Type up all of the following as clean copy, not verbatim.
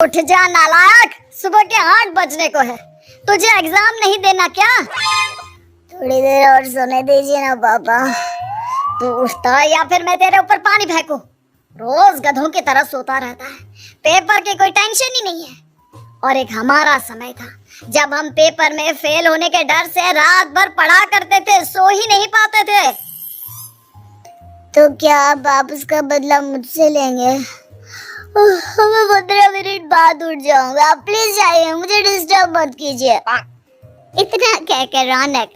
उठ जा नालायक, सुबह के 8 बजने को है। तुझे एग्जाम नहीं देना क्या? थोड़ी देर और सोने दीजिए ना पापा। तू उठता है या फिर मैं तेरे ऊपर पानी फेंकूं? रोज गधों की तरह सोता रहता है, पेपर की कोई टेंशन ही नहीं है। और एक हमारा समय था जब हम पेपर में फेल होने के डर से रात भर पढ़ा करते थे, सो ही नहीं पाते थे। तो क्या आप उसका बदला मुझसे लेंगे? मैं 15 मिनट बाद उठ जाऊंगा, आप प्लीज जाइए, मुझे डिस्टर्ब मत कीजिए। इतना कहकर रौनक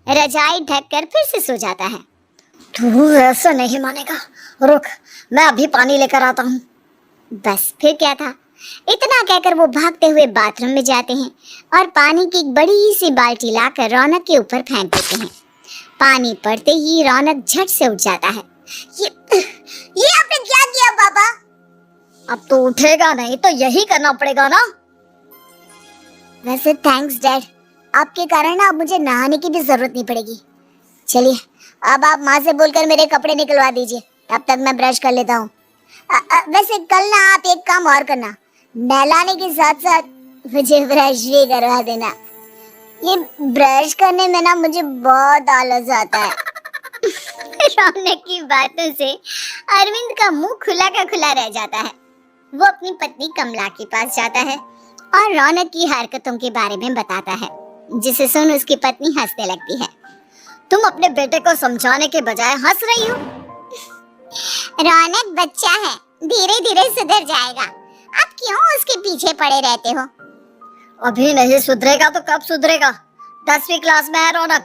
रजाई ढककर फिर से सो जाता है। तू ऐसा नहीं मानेगा, रुक मैं अभी पानी लेकर आता हूँ। बस फिर क्या था, इतना कहकर वो भागते हुए बाथरूम में जाते हैं और पानी की एक बड़ी सी बाल्टी लाकर रौनक के ऊपर फेंक देते हैं। पानी पड़ते ही रौनक झट से उठ जाता है। ये आपने क्या किया पापा? अब तो उठेगा नहीं तो यही करना पड़ेगा ना। वैसे थैंक्स डैड, आपके कारण ना अब मुझे नहाने की भी जरूरत नहीं पड़ेगी। चलिए अब आप माँ से बोलकर मेरे कपड़े निकलवा दीजिए, तब तक मैं ब्रश कर लेता हूँ। वैसे कल ना आप एक काम और करना, नहलाने के साथ साथ मुझे ब्रश भी करवा देना। ये ब्रश करने में ना मुझे बहुत आलस आता है। रौनक की बातों से अरविंद का मुंह खुला का खुला रह जाता है। वो अपनी पत्नी कमला के पास जाता है और रौनक की हरकतों के बारे में बताता है, जिसे सुन उसकी पत्नी हंसने लगती है। तुम अपने बेटे को समझाने के बजाय हंस रही हो। रौनक बच्चा है, धीरे धीरे सुधर जाएगा, आप क्यों उसके पीछे पड़े रहते हो? अभी नहीं सुधरेगा तो कब सुधरेगा? 10वीं क्लास में है रौनक,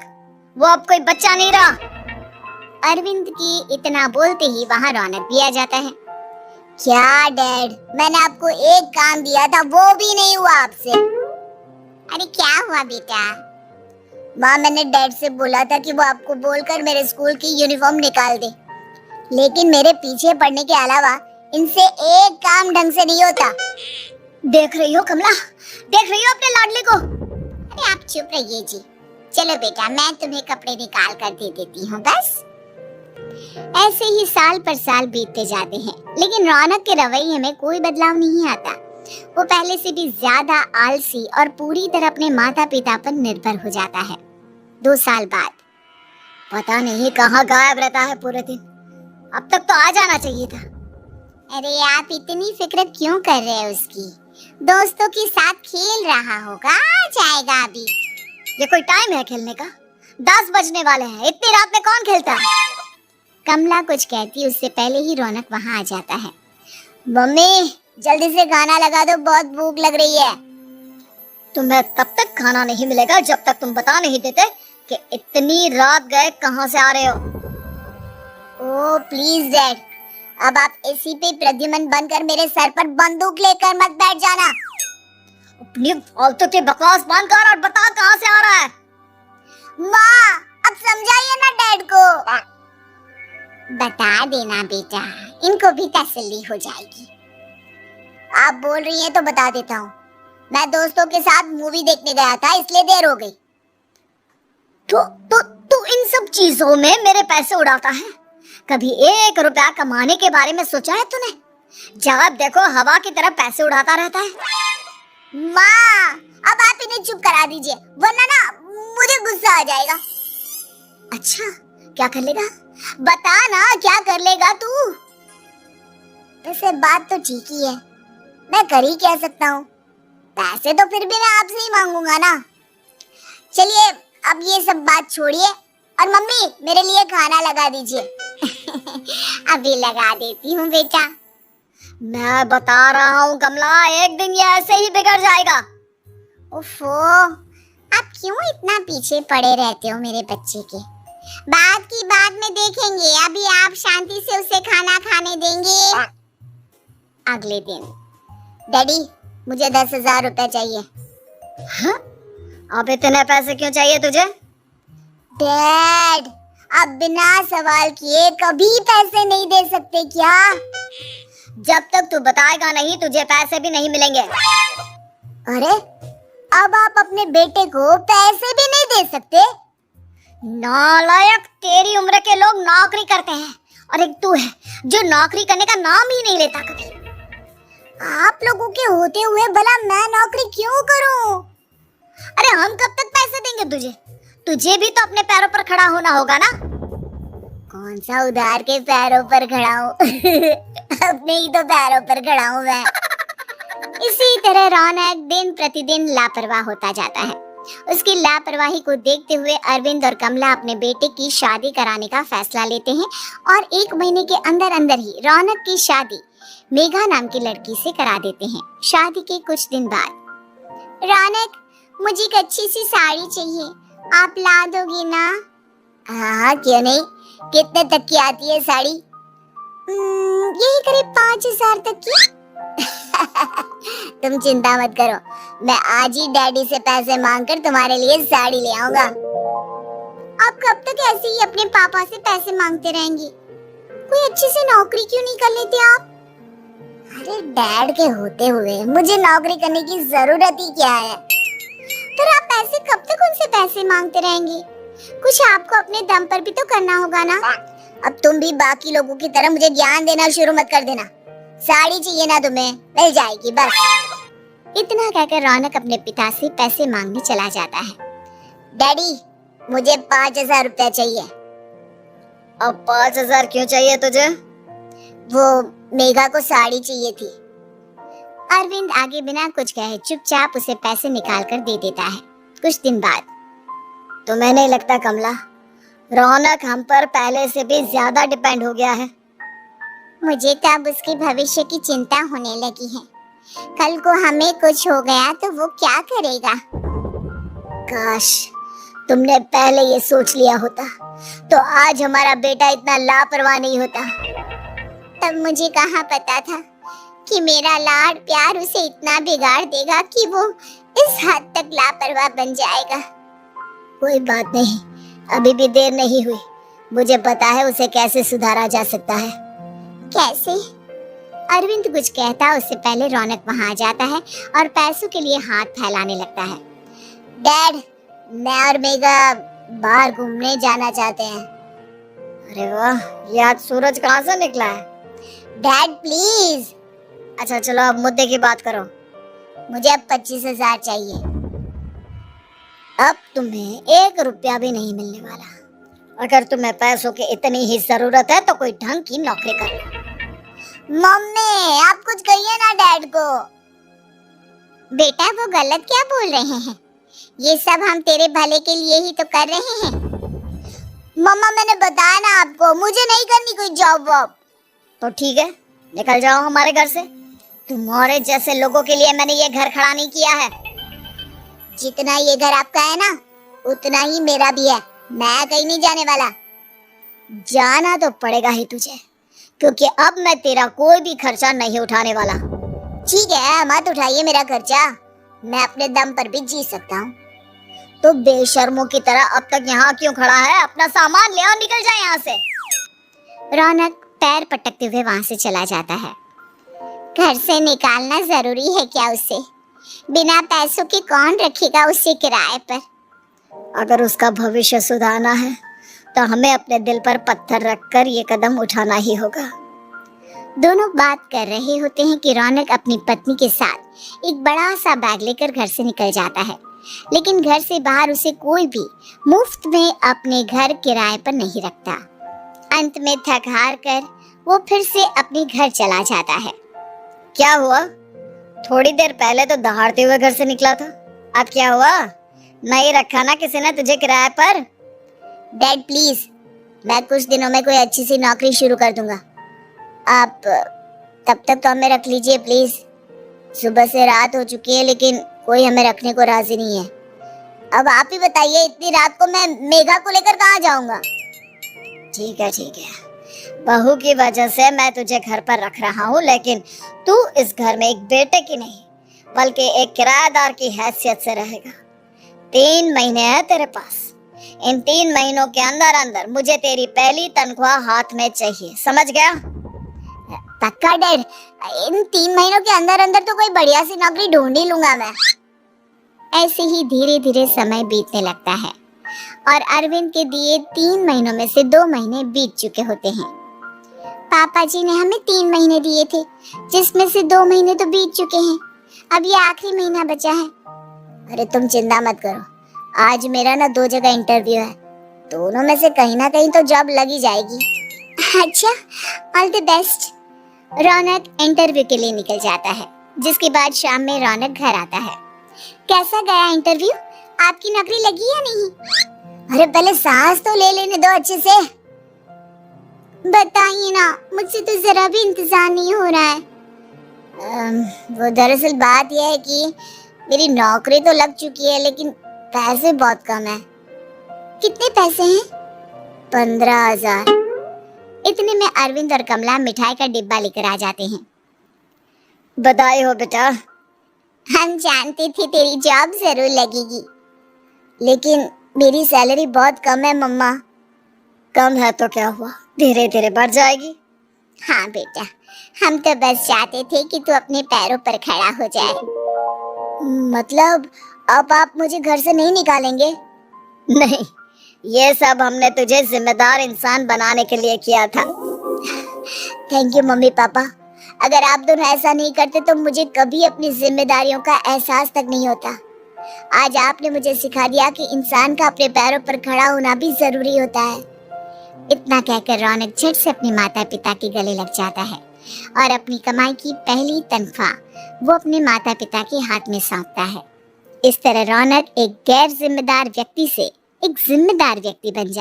वो अब कोई बच्चा नहीं रहा। अरविंद की इतना बोलते ही वहाँ रौनक भी आ जाता है। क्या डैड, मैंने आपको एक काम दिया था, वो भी नहीं हुआ आपसे। अरे क्या हुआ बेटा? माँ, मैंने डैड से बोला था कि वो आपको बोलकर मेरे स्कूल की यूनिफॉर्म निकाल दे, लेकिन मेरे पीछे पड़ने के अलावा इनसे एक काम ढंग से नहीं होता। देख रही हो कमला, देख रही हो अपने लाडले को? अरे आप चुप रहिए जी। चलो बेटा, मैं तुम्हें कपड़े निकाल कर दे देती हूँ बस। ऐसे ही साल पर साल बीतते जाते हैं, लेकिन रौनक के रवैये में कोई बदलाव नहीं आता। वो पहले से भी ज्यादा आलसी और पूरी तरह अपने माता पिता पर निर्भर हो जाता है। 2 साल बाद पता नहीं कहाँ गायब रहता है पूरे दिन, अब तक तो आ जाना चाहिए था। अरे आप इतनी फिक्र क्यों कर रहे हैं उसकी? दोस्तों के साथ खेल रहा होगा, आ जाएगा अभी। ये कोई टाइम है खेलने का? 10 बजने वाले हैं, इतनी रात में कौन खेलता है? कमला कुछ कहती उससे पहले ही रौनक वहाँ आ जाता है। मम्मी जल्दी से खाना लगा दो, बहुत भूख लग रही है। तुम्हें तब तक खाना नहीं मिलेगा जब तक तुम बता नहीं देते कि इतनी रात गए कहाँ से आ रहे हो। ओह प्लीज डैड, अब आप एसी पे प्रद्युमन बनकर मेरे सर पर बंदूक लेकर मत बैठ जाना। अपनी फालतू की बकवास बंद कर और बता कहाँ से आ रहा है। माँ अब समझाइए ना डैड को। बता देना बेटा, इनको भी तसल्ली हो जाएगी। आप बोल रही हैं तो बता देता हूँ, मैं दोस्तों के साथ मूवी देखने गया था, इसलिए देर हो गई। तो इन सब चीजों में मेरे पैसे उड़ाता है? कभी 1 रुपया कमाने के बारे में सोचा है तूने? जब देखो हवा की तरह पैसे उड़ाता रहता है। माँ अब आप इन्हें चुप करा दीजिए, वरना ना मुझे गुस्सा आ जाएगा। अच्छा क्या कर लेगा? बता ना क्या कर लेगा तू? वैसे बात तो ठीक ही है, मैं कर ही क्या सकता हूँ, पैसे तो फिर भी मैं आपसे ही मांगूंगा ना। चलिए अब ये सब बात छोड़िए और मम्मी मेरे लिए खाना लगा दीजिए। अभी लगा देती हूँ बेटा। मैं बता रहा हूँ कमला, एक दिन ये ऐसे ही बिगड़ जाएगा। ओफो, आप क्यों इतना पीछे पड़े रहते हो मेरे बच्चे के? बात की बाद में देखेंगे, अभी आप शांति से उसे खाना खाने देंगे। अगले दिन, डैडी मुझे 10,000 रुपए चाहिए। हाँ? अब इतने पैसे क्यों चाहिए तुझे? डैड अब बिना सवाल किए कभी पैसे नहीं दे सकते क्या? जब तक तू बताएगा नहीं तुझे पैसे भी नहीं मिलेंगे। अरे अब आप अपने बेटे को पैसे भी नहीं दे सकते? नालायक, तेरी उम्र के लोग नौकरी करते हैं और एक तू है जो नौकरी करने का नाम ही नहीं लेता कभी। आप लोगों के होते हुए भला मैं नौकरी क्यों करूं? अरे हम कब तक पैसे देंगे तुझे? तुझे भी तो अपने पैरों पर खड़ा होना होगा ना। कौन सा उधार के पैरों पर खड़ा हूँ? अपने ही तो पैरों पर खड़ा हूँ मैं। इसी तरह रौनक दिन प्रतिदिन लापरवाह होता जाता है। उसकी लापरवाही को देखते हुए अरविंद और कमला अपने बेटे की शादी कराने का फैसला लेते हैं और 1 महीने के अंदर अंदर ही रौनक की शादी मेघा नाम की लड़की से करा देते हैं। शादी के कुछ दिन बाद, रौनक मुझे एक अच्छी सी साड़ी चाहिए, आप ला दोगी ना? हाँ क्यों नहीं, कितने तक की आती है साड़ी? यही करीब 5,000 तक की। तुम चिंता मत करो, मैं आज ही डैडी से पैसे मांगकर तुम्हारे लिए साड़ी ले आऊंगा। आप कब तक ऐसे ही अपने पापा से पैसे मांगते रहेंगे? कोई अच्छी सी नौकरी क्यों नहीं कर लेते आप? अरे डैड के होते हुए मुझे नौकरी करने की जरूरत ही क्या है? पर आप ऐसे कब तक उनसे पैसे मांगते रहेंगे? कुछ आपको अपने दम पर भी तो करना होगा ना। अब तुम भी बाकी लोगों की तरह मुझे ज्ञान देना शुरू मत कर देना। साड़ी चाहिए ना तुम्हें, मिल जाएगी बस। इतना कहकर रौनक अपने पिता से पैसे मांगने चला जाता है। डैडी मुझे 5,000 रुपया चाहिए। अब 5,000 क्यों चाहिए तुझे? वो मेघा को साड़ी चाहिए थी। अरविंद आगे बिना कुछ कहे चुपचाप उसे पैसे निकाल कर दे देता है। कुछ दिन बाद, तुम्हें नहीं लगता कमला, रौनक हम पर पहले से भी ज्यादा डिपेंड हो गया है? मुझे तो अब उसके भविष्य की चिंता होने लगी है। कल को हमें कुछ हो गया तो वो क्या करेगा? काश तुमने पहले ये सोच लिया होता तो आज हमारा बेटा इतना लापरवाह नहीं होता। तब मुझे कहाँ पता था कि मेरा लाड प्यार उसे इतना बिगाड़ देगा कि वो इस हद तक लापरवाह बन जाएगा। कोई बात नहीं, अभी भी देर नहीं हुई। मुझे पता है उसे कैसे सुधारा जा सकता है। कैसे? अरविंद कुछ कहता उससे पहले रौनक वहां आ जाता है और पैसों के लिए हाथ फैलाने लगता है। डैड, मैं और मेघा बाहर घूमने जाना चाहते हैं। अरे वाह, ये आज सूरज कहाँ से निकला है? Dad please. अच्छा चलो अब मुद्दे की बात करो। मुझे अब 25,000 चाहिए। अब तुम्हें 1 रुपया भी नहीं मिलने वाला। अगर तुम्हें पैसों की इतनी ही जरूरत है तो कोई ढंग की नौकरी कर लो। मम्मी आप कुछ कहिए ना डैड को। बेटा वो गलत क्या बोल रहे हैं? ये सब हम तेरे भले के लिए ही तो कर रहे हैं। मम्मा मैंने बताया ना आपको, मुझे नहीं करनी कोई जॉब वॉब। तो ठीक है, निकल जाओ हमारे घर से। तुम्हारे जैसे लोगों के लिए मैंने ये घर खड़ा नहीं किया है। जितना ये घर आपका है ना उतना ही मेरा भी है। मैं कहीं नहीं जाने वाला। जाना तो पड़ेगा ही तुझे, क्योंकि अब मैं तेरा कोई भी खर्चा नहीं उठाने वाला। ठीक है, मत उठाइए मेरा खर्चा, मैं अपने दम पर भी जी सकता हूँ। तो बेशर्मों की तरह अब तक यहाँ क्यों खड़ा है? अपना सामान ले और निकल जाए यहाँ से। रौनक पैर पटकते हुए वहां से चला जाता है। घर से निकालना जरूरी है क्या उसे? बिना पैसों के कौन रखेगा उसे किराए पर? अगर उसका भविष्य सुधारना है तो हमें अपने दिल पर पत्थर रखकर ये कदम उठाना ही होगा। दोनों बात कर रहे होते हैं कि रौनक अपनी पत्नी के साथ एक बड़ा सा बैग लेकर घर से निकल जाता है, लेकिन घर से बाहर उसे कोई भी मुफ्त में अपने घर किराए पर नहीं रखता। अंत में थक हार कर वो फिर से अपने घर चला जाता है। क्या हुआ? थोड़ी देर पहले तो दहाड़ते हुए घर से निकला था, अब क्या हुआ? नहीं रखा ना किसी ने तुझे किराए पर? डैड प्लीज, मैं कुछ दिनों में कोई अच्छी सी नौकरी शुरू कर दूंगा। आप तब तक तो हमें रख लीजिए प्लीज। सुबह से रात हो चुकी है लेकिन कोई हमें रखने को राजी नहीं है। अब आप ही बताइए, इतनी रात को मैं मेघा को लेकर कहाँ जाऊंगा? ठीक है, बहू की वजह से मैं तुझे घर पर रख रहा हूँ, लेकिन तू इस घर में एक बेटे की नहीं बल्कि एक किराएदार की हैसियत से रहेगा। 3 महीने है तेरे पास। इन 3 महीनों के अंदर अंदर मुझे तेरी पहली तनख्वाह हाथ में चाहिए, समझ गया? पक्का डैड, इन 3 महीनों के अंदर अंदर तो कोई बढ़िया सी नौकरी ढूंढ ही लूंगा मैं। ऐसे ही धीरे धीरे समय बीतने लगता है और अरविंद के दिए 3 महीनों में से 2 महीने बीत चुके होते हैं। पापा जी ने हमें 3 महीने दिए थे, जिसमें से 2 महीने तो बीत चुके हैं। अब ये आखिरी महीना बचा है। अरे तुम चिंता मत करो, आज मेरा ना 2 जगह इंटरव्यू है, दोनों में से कहीं ना कहीं तो जॉब लगी जाएगी। अच्छा, all the best. Raunak interview के लिए निकल जाता है, जिसके बाद शाम में रौनक घर आता है। कैसा गया इंटरव्यू? आपकी नौकरी लगी या नहीं? अरे पहले सांस तो ले लेने दो अच्छे से। बताइए ना, मुझसे तो जरा भी इंतजार नहीं हो रहा है। वो दरअसल बात यह है कि मेरी नौकरी तो लग चुकी है, लेकिन पैसे बहुत कम है। कितने पैसे हैं? 15,000। इतने में अरविंद और कमला मिठाई का डिब्बा लेकर आ जाते हैं। बधाई हो बेटा। हम जानते थे तेरी जॉब जरूर लगेगी, लेकिन मेरी सैलरी बहुत कम है मम्मा। कम है तो क्या हुआ, धीरे धीरे बढ़ जाएगी। हाँ बेटा, हम तो बस चाहते थे कि तू अपने पैरों पर खड़ा हो जाए। मतलब अब आप मुझे घर से नहीं निकालेंगे? नहीं, ये सब हमने तुझे जिम्मेदार इंसान बनाने के लिए किया था। Thank you mummy papa. अगर आप दोनों ऐसा नहीं करते तो मुझे कभी अपनी जिम्मेदारियों का एहसास तक नहीं होता। आज आपने मुझे सिखा दिया कि इंसान का अपने पैरों पर खड़ा होना भी जरूरी होता है। इतना कहकर रौनक झट से अपने माता पिता के गले लग जाता है और अपनी कमाई की पहली तनख्वाह वो अपने माता पिता के हाथ में सौंपता है। इस तरह रौनक एक गैर जिम्मेदार व्यक्ति से एक जिम्मेदार व्यक्ति बन जाता है।